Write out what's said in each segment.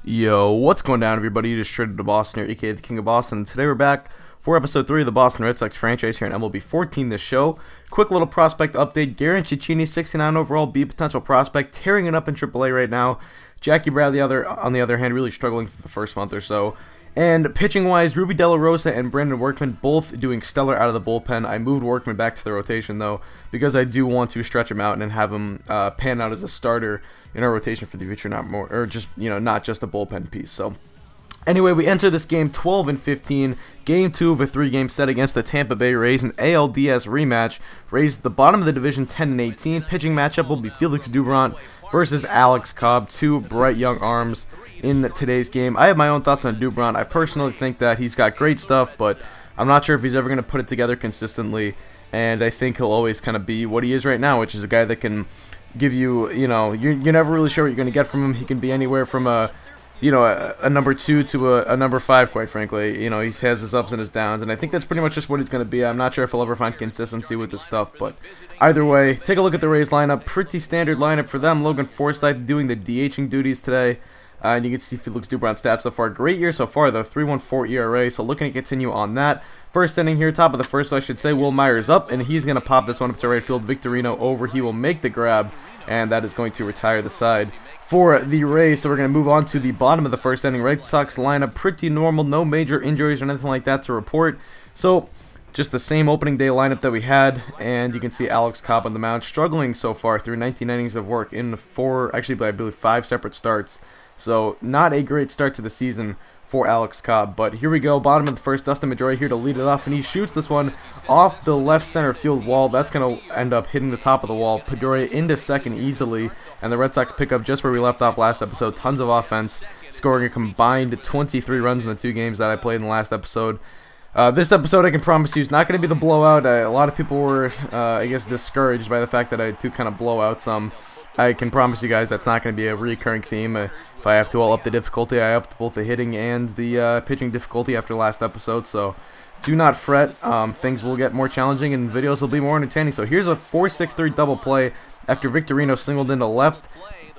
Yo, what's going down, everybody? You just traded to Boston here, aka the King of Boston, and today we're back for episode 3 of the Boston Red Sox franchise here in MLB 14 this show. Quick little prospect update. Y1G27, 69 overall, B potential prospect, tearing it up in AAA right now. Jackie Bradley, on the other hand, really struggling for the first month or so. And pitching-wise, Ruby De La Rosa and Brandon Workman both doing stellar out of the bullpen. I moved Workman back to the rotation, though, because I do want to stretch him out and have him pan out as a starter in our rotation for the future, not more, or just, not just a bullpen piece. So anyway, we enter this game 12-15, game 2 of a 3-game set against the Tampa Bay Rays, an ALDS rematch. Rays at the bottom of the division, 10-18. Pitching matchup will be Felix Doubront versus Alex Cobb, two bright young arms in today's game. I have my own thoughts on Doubront. I personally think that he's got great stuff, but I'm not sure if he's ever going to put it together consistently, and I think he'll always kind of be what he is right now, which is a guy that can give you, you're never really sure what you're going to get from him. He can be anywhere from a number 2 to a number 5, quite frankly. He has his ups and his downs, and I think that's pretty much just what he's going to be. I'm not sure if he'll ever find consistency with this stuff, but either way, take a look at the Rays lineup. Pretty standard lineup for them. Logan Forsythe doing the DHing duties today. And you can see Felix Doubront's stats so far. Great year so far, though. 3.14 ERA, so looking to continue on that. First inning here, top of the first, I should say. Will Myers up, and he's going to pop this one up to right field. Victorino over. He will make the grab, and that is going to retire the side for the Rays. So we're going to move on to the bottom of the first inning. Red Sox lineup pretty normal. No major injuries or anything like that to report. So just the same opening day lineup that we had, and you can see Alex Cobb on the mound, struggling so far through 19 innings of work in I believe 5 separate starts. So not a great start to the season for Alex Cobb. But here we go, bottom of the first. Dustin Pedroia here to lead it off, and he shoots this one off the left center field wall. That's going to end up hitting the top of the wall. Pedroia into second easily, and the Red Sox pick up just where we left off last episode. Tons of offense, scoring a combined 23 runs in the 2 games that I played in the last episode. This episode, I can promise you, is not going to be the blowout. A lot of people were, I guess, discouraged by the fact that I do kind of blow out some. I can promise you guys that's not going to be a recurring theme. If I have to up the difficulty, I upped both the hitting and the pitching difficulty after last episode, so do not fret. Things will get more challenging and videos will be more entertaining. So here's a 4-6-3 double play after Victorino singled into left.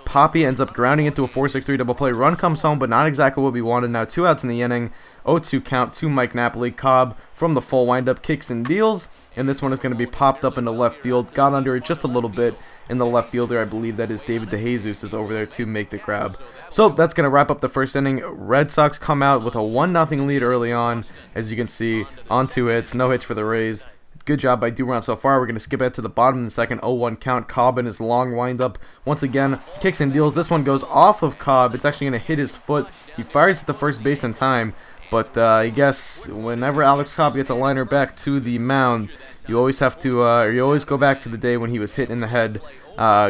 Poppy ends up grounding into a 4-6-3 double play. Run comes home, but not exactly what we wanted. Now 2 outs in the inning. 0-2 count to Mike Napoli. Cobb from the full windup kicks and deals, and this one is going to be popped up into left field. Got under it just a little bit, and the left fielder, I believe that is David DeJesus, is over there to make the grab. So that's going to wrap up the first inning. Red Sox come out with a 1-0 lead early on, as you can see, on 2 hits, no hits for the Rays. Good job by Doubront so far. We're going to skip ahead to the bottom in the second. 0-1 count. Cobb in his long windup. Once again, kicks and deals. This one goes off of Cobb. It's actually going to hit his foot. He fires at the first base in time. But I guess whenever Alex Cobb gets a liner back to the mound, you always have to, you always go back to the day when he was hit in the head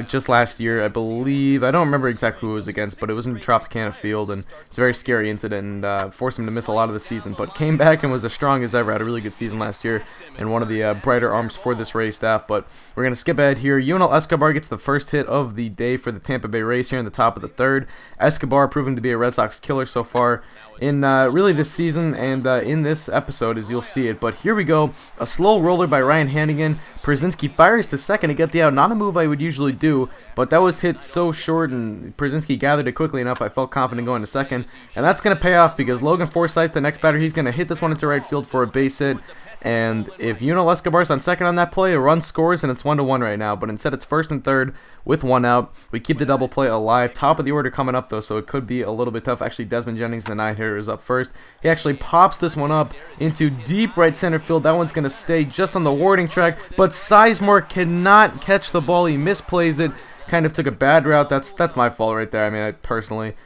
just last year, I believe. I don't remember exactly who it was against, but it was in Tropicana Field, and it's a very scary incident, and forced him to miss a lot of the season. But came back and was as strong as ever. Had a really good season last year, and one of the brighter arms for this Rays staff. But we're going to skip ahead here. Yunel Escobar gets the first hit of the day for the Tampa Bay Rays here in the top of the third. Escobar proving to be a Red Sox killer so far in really this season, and in this episode, as you'll see it. But here we go, a slow roller by Ryan Hannigan. Przinsky fires to second to get the out. Not a move I would usually do, but that was hit so short, and Przinsky gathered it quickly enough. I felt confident going to second, and that's going to pay off because Logan Forsythe, the next batter, he's going to hit this one into right field for a base hit. And if Yunel Escobar's on second on that play, a run scores, and it's 1-1 right now. But instead, it's first and third with 1 out. We keep the double play alive. Top of the order coming up, though, so it could be a little bit tough. Actually, Desmond Jennings, the 9-hitter, is up first. He actually pops this one up into deep right center field. That one's going to stay just on the warning track, but Sizemore cannot catch the ball. He misplays it. Kind of took a bad route. That's my fault right there. I mean, I personally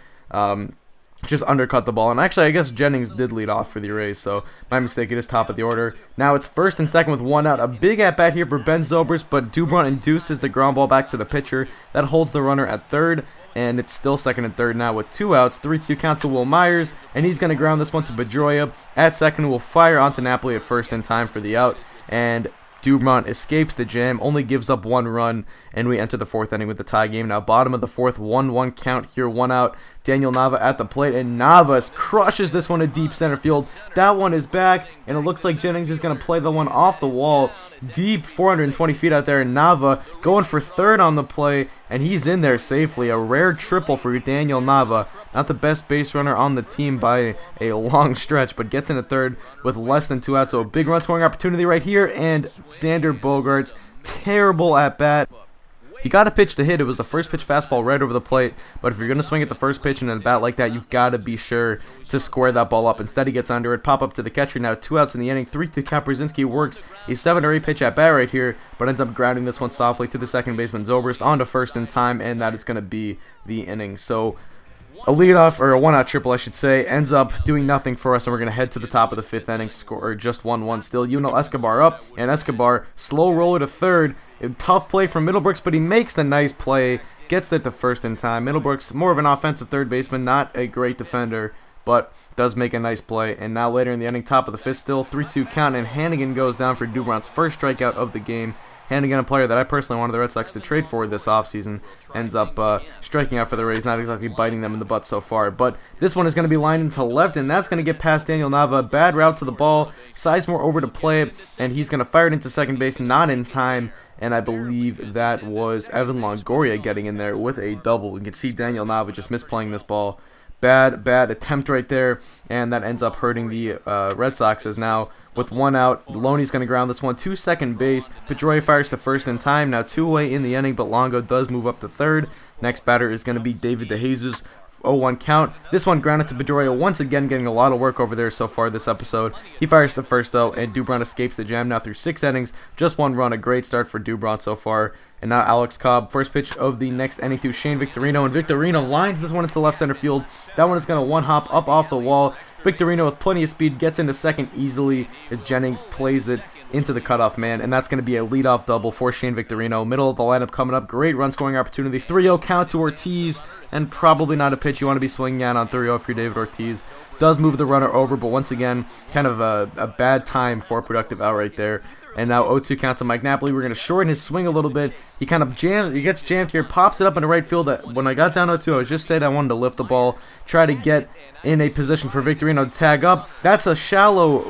just undercut the ball, and actually I guess Jennings did lead off for the Rays, so my mistake. It is top of the order. Now it's first and second with 1 out. A big at-bat here for Ben Zobrist, but Doubront induces the ground ball back to the pitcher. That holds the runner at third, and it's still second and third now with 2 outs. 3-2 count to Will Myers, and he's going to ground this one to Pedroia. At second, who will fire onto Napoli at first in time for the out, and Doubront escapes the jam, only gives up 1 run, and we enter the 4th inning with the tie game. Now bottom of the 4th, 1-1 count here, 1 out. Daniel Nava at the plate, and Nava crushes this one to deep center field. That one is back, and it looks like Jennings is going to play the one off the wall, deep 420 feet out there, and Nava going for third on the play, and he's in there safely. A rare triple for Daniel Nava. Not the best base runner on the team by a long stretch, but gets into third with less than 2 outs. So a big run scoring opportunity right here, and Xander Bogaerts, terrible at bat. He got a pitch to hit. It was a first pitch fastball right over the plate, but if you're going to swing at the first pitch and a bat like that, you've got to be sure to square that ball up. Instead, he gets under it, pop up to the catcher. Now 2 outs in the inning, 3-2 count. Brzezinski works a 7 or 8 pitch at bat right here, but ends up grounding this one softly to the second baseman Zobrist onto first in time, and that is going to be the inning. So a leadoff, or a 1-out triple I should say, ends up doing nothing for us, and we're going to head to the top of the 5th inning, score just 1-1 still. Yunel Escobar up, and Escobar slow roller to third. A tough play from Middlebrooks, but he makes the nice play, gets it to first in time. Middlebrooks, more of an offensive third baseman, not a great defender, but does make a nice play. And now later in the inning, top of the 5th still, 3-2 count, and Hannigan goes down for Dubron's first strikeout of the game. Hannigan, a player that I personally wanted the Red Sox to trade for this offseason, ends up striking out for the Rays, not exactly biting them in the butt so far. But this one is going to be lined into left, and that's going to get past Daniel Nava. Bad route to the ball, Sizemore over to play it, and he's going to fire it into second base, not in time. And I believe that was Evan Longoria getting in there with a double. You can see Daniel Nava just misplaying this ball. Bad attempt right there, and that ends up hurting the Red Sox, as now with 1 out, Loney's going to ground this one to second base. Pedroia fires to first in time. Now 2 away in the inning, but Longo does move up to third. Next batter is going to be David DeJesus. 0-1 count. This one grounded to Pedroia, once again getting a lot of work over there so far this episode. He fires to first though, and Dubron escapes the jam now through 6 innings. Just 1 run, a great start for Dubron so far. And now Alex Cobb, first pitch of the next inning to Shane Victorino, and Victorino lines this one into left center field. That one is going to 1-hop up off the wall. Victorino with plenty of speed gets into second easily as Jennings plays it into the cutoff man, and that's going to be a leadoff double for Shane Victorino. Middle of the lineup coming up. Great run scoring opportunity. 3-0 count to Ortiz, and probably not a pitch you want to be swinging at on 3-0 if you're David Ortiz. Does move the runner over, but once again, kind of a bad time for a productive out right there. And now 0-2 count to Mike Napoli. We're going to shorten his swing a little bit. He kind of gets jammed here, pops it up into right field. When I got down 0-2, I was just saying I wanted to lift the ball, try to get in a position for Victorino to tag up. That's a shallow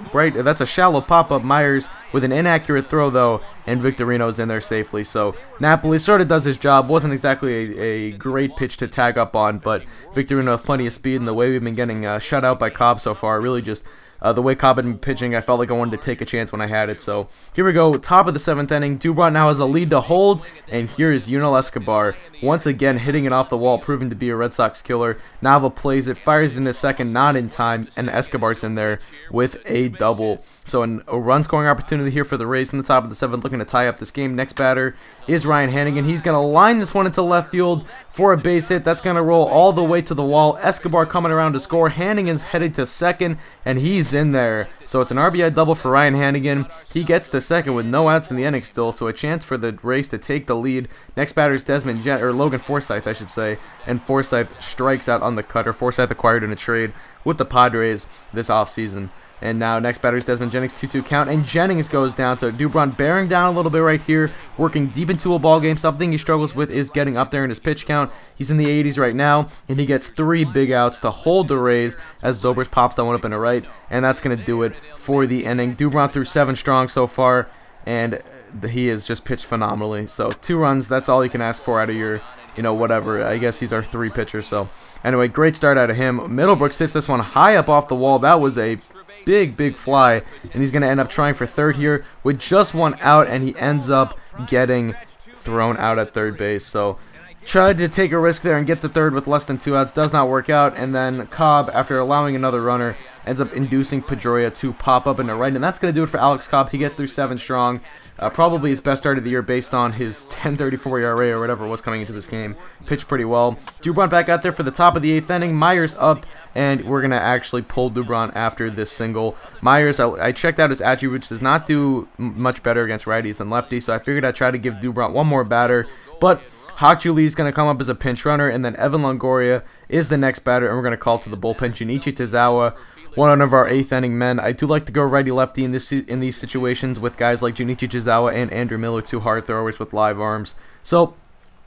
pop-up. Myers with an inaccurate throw though, and Victorino's in there safely. So Napoli sort of does his job. Wasn't exactly a great pitch to tag up on, but Victorino has plenty of speed, and the way we've been getting shut out by Cobb so far, really just the way Cobb had been pitching, I felt like I wanted to take a chance when I had it. So here we go, top of the 7th inning. Dubron now has a lead to hold, and here is Yunel Escobar once again hitting it off the wall, proving to be a Red Sox killer. Nava plays it, fires into second, not in time, and Escobar's in there with a double. So a run scoring opportunity here for the Rays in the top of the 7th, looking to tie up this game. Next batter is Ryan Hannigan. He's going to line this one into left field for a base hit. That's going to roll all the way to the wall. Escobar coming around to score. Hannigan's headed to second, and he's in there. So it's an RBI double for Ryan Hannigan. He gets to second with no outs in the inning still, so a chance for the Rays to take the lead. Next batter is Logan Forsythe, I should say, and Forsythe strikes out on the cutter. Forsythe acquired in a trade with the Padres this offseason. And now next batter is Desmond Jennings, 2-2 count, and Jennings goes down. So Dubron bearing down a little bit right here, working deep into a ball game. Something he struggles with is getting up there in his pitch count. He's in the 80s right now, and he gets 3 big outs to hold the Rays as Zobrist pops that one up in the right, and that's going to do it for the inning. Dubron through 7 strong so far, and he has just pitched phenomenally. So 2 runs, that's all you can ask for out of your, whatever. I guess he's our 3 pitcher. So anyway, great start out of him. Middlebrooks hits this one high up off the wall. That was a big fly, and he's going to end up trying for third here with just 1 out, and he ends up getting thrown out at third base. So tried to take a risk there and get to third with less than 2 outs. Does not work out, and then Cobb, after allowing another runner, ends up inducing Pedroia to pop up in the right, and that's going to do it for Alex Cobb. He gets through 7 strong. Probably his best start of the year based on his 10.34 ERA or whatever was coming into this game. Pitched pretty well. Dubron back out there for the top of the 8th inning. Myers up, and we're going to actually pull Dubron after this single. Myers, I checked out his attributes, does not do much better against righties than lefties, so I figured I'd try to give Dubron one more batter, but Hak-Ju Lee is going to come up as a pinch runner, and then Evan Longoria is the next batter, and we're going to call to the bullpen. Junichi Tozawa, one of our 8th inning men. I do like to go righty-lefty in these situations with guys like Junichi Tozawa and Andrew Miller, 2 hard throwers with live arms. So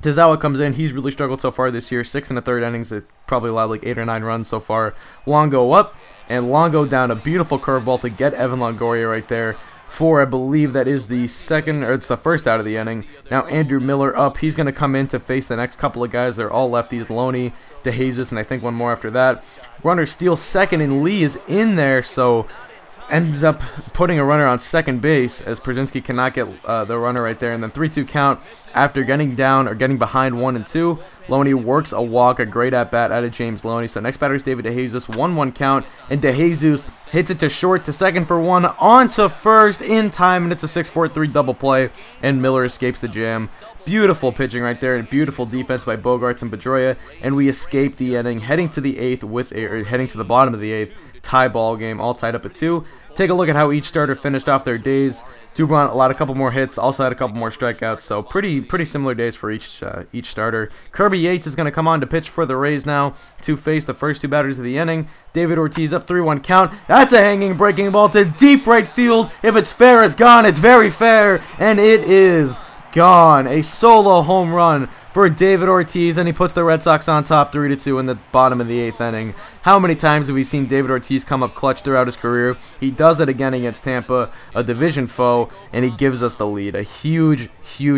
Tozawa comes in. He's really struggled so far this year. 6 1/3 innings. It probably allowed like 8 or 9 runs so far. Longo up, and Longo down. A beautiful curveball to get Evan Longoria right there for, I believe that is the second, or it's the first out of the inning. Now Andrew Miller up. He's going to come in to face the next couple of guys. They're all lefties. Loney, DeJesus, and I think one more after that. Runner steals second, and Lee is in there, so ends up putting a runner on second base as Przinsky cannot get the runner right there. And then 3-2 count after getting down or getting behind 1 and 2. Loney works a walk, a great at-bat out of James Loney. So next batter is David DeJesus, 1-1 count, and DeJesus hits it to short, to second for 1, on to first in time, and it's a 6-4-3 double play, and Miller escapes the jam. Beautiful pitching right there, and beautiful defense by Bogarts and Pedroia, and we escape the inning, heading to the 8th heading to the bottom of the 8th. Tie ball game, all tied up at 2. Take a look at how each starter finished off their days. Dubron allowed a couple more hits, also had a couple more strikeouts, so pretty similar days for each starter. Kirby Yates is going to come on to pitch for the Rays now to face the first 2 batters of the inning. David Ortiz up, 3-1 count. That's a hanging breaking ball to deep right field. If it's fair, it's gone. It's very fair, and it is gone. A solo home run for David Ortiz, and he puts the Red Sox on top 3-2 in the bottom of the 8th inning. How many times have we seen David Ortiz come up clutch throughout his career? He does it again against Tampa, a division foe, and he gives us the lead. A huge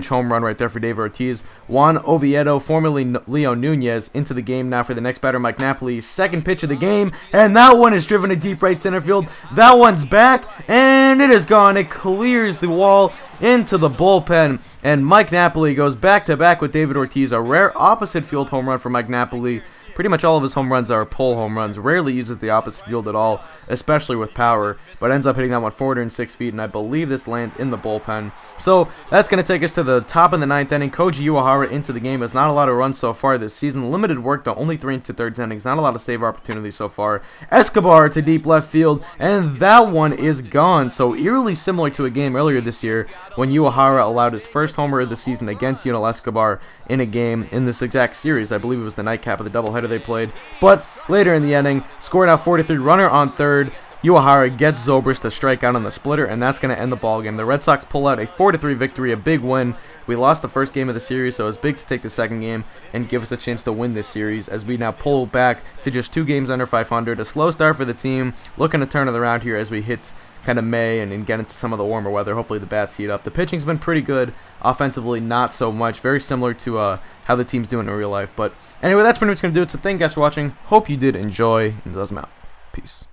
home run right there for David Ortiz. Juan Oviedo, formerly Leo Nunez, into the game now for the next batter, Mike Napoli. Second pitch of the game, and that one is driven to deep right center field. That one's back, and it is gone. It clears the wall into the bullpen, and Mike Napoli goes back-to-back with David Ortiz. A rare opposite field home run for Mike Napoli. Pretty much all of his home runs are pull home runs. Rarely uses the opposite field at all, especially with power, but ends up hitting that one 406 feet, and I believe this lands in the bullpen. So that's going to take us to the top of the 9th inning. Koji Uehara into the game. Has not a lot of runs so far this season. Limited work, though, only 3 2/3 innings. Not a lot of save opportunities so far. Escobar to deep left field, and that one is gone. So eerily similar to a game earlier this year when Uehara allowed his first homer of the season against Yunel Escobar in a game in this exact series. I believe it was the nightcap of the doubleheader they played. But later in the inning, scored out 4-3, runner on third. Uehara gets Zobrist to strike out on the splitter, and that's going to end the ballgame. The Red Sox pull out a 4-3 victory, a big win. We lost the first game of the series, so it's big to take the second game and give us a chance to win this series as we now pull back to just 2 games under 500. A slow start for the team, looking to turn it around here as we hit kind of May and get into some of the warmer weather. Hopefully the bats heat up. The pitching's been pretty good. Offensively, not so much. Very similar to how the team's doing in real life. But anyway, that's pretty much going to do it. So thank you guys for watching. Hope you did enjoy. And I'm out. Peace.